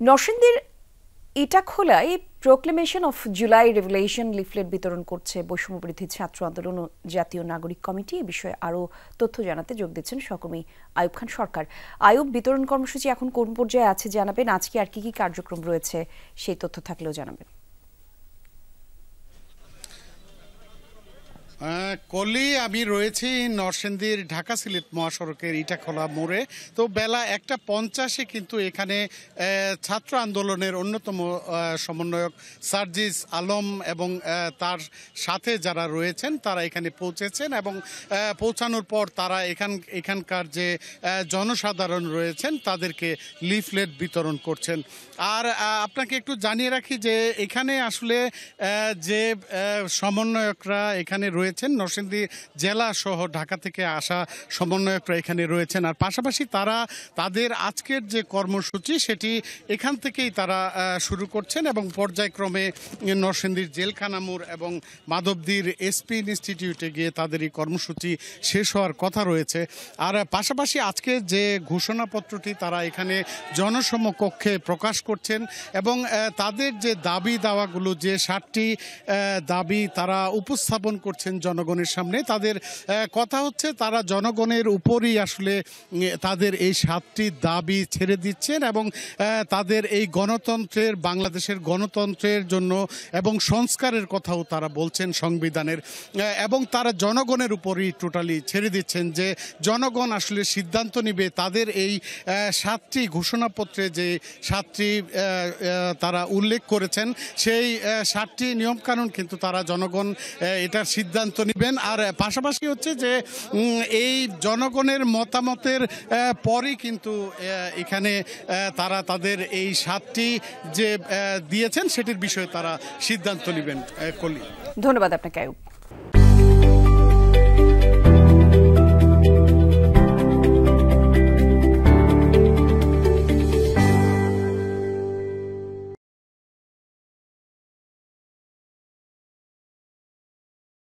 নরসিংদীর ইটাখোলায় proclamation of July revolution leaflet বিতরণ করছে বৈষম্যবিরোধী ছাত্র আন্দোলন ও জাতীয় নাগরিক কমিটি। এই বিষয়ে আরও তথ্য জানাতে যোগ দিচ্ছেন সহকর্মী আয়ুব খান সরকার। আয়ুব, বিতরণ কর্মসূচি এখন কোন পর্যায়ে আছে জানাবেন, আজকে আর কি কি কার্যক্রম রয়েছে সেই তথ্য থাকলেও জানাবেন। কলি আমি রয়েছি নরসিংদীর ঢাকা সিলেট মহাসড়কের ইটাখোলা মোড়ে। তো বেলা 1:50 কিন্তু এখানে ছাত্র আন্দোলনের অন্যতম সমন্বয়ক সার্জিস আলম এবং তার সাথে যারা রয়েছেন তারা এখানে পৌঁছেছেন এবং পৌঁছানোর পর তারা এখানকার যে জনসাধারণ রয়েছেন তাদেরকে লিফলেট বিতরণ করছেন। আর আপনাকে একটু জানিয়ে রাখি যে এখানে আসলে যে সমন্বয়করা এখানে রয়েছেন নরসিংদী জেলা সহ ঢাকা থেকে আসা সমন্বয়করা এখানে রয়েছেন। আর পাশাপাশি তারা তাদের আজকের যে কর্মসূচি সেটি এখান থেকেই তারা শুরু করছেন এবং পর্যায়ক্রমে নরসিংদীর জেলখানা মোড় এবং মাধবদীর এসপি ইনস্টিটিউটে গিয়ে তাদের এই কর্মসূচি শেষ হওয়ার কথা রয়েছে। আর পাশাপাশি আজকে যে ঘোষণাপত্রটি তারা এখানে জনসমকক্ষে প্রকাশ করছেন এবং তাদের যে দাবি দাওয়াগুলো, যে 7টি দাবি তারা উপস্থাপন করছেন জনগণের সামনে, তাদের কথা হচ্ছে তারা জনগণের উপরই আসলে তাদের এই 7টি দাবি ছেড়ে দিচ্ছেন এবং তাদের এই গণতন্ত্রের, বাংলাদেশের গণতন্ত্রের জন্য এবং সংস্কারের কথাও তারা বলছেন সংবিধানের, এবং তারা জনগণের উপরই টোটালি ছেড়ে দিচ্ছেন যে জনগণ আসলে সিদ্ধান্ত নিবে। তাদের এই 7টি ঘোষণাপত্রে যে 7টি তারা উল্লেখ করেছেন সেই 7টি নিয়মকানুন কিন্তু তারা জনগণ এটার সিদ্ধান্ত নেবেন। আর পাশাপাশি হচ্ছে যে এই জনগণের মতামতের পরই কিন্তু এখানে তারা তাদের এই 7টি যে দিয়েছেন সেটির বিষয়ে তারা সিদ্ধান্ত নেবেন। কলি, ধন্যবাদ আপনাকে আয়ুব।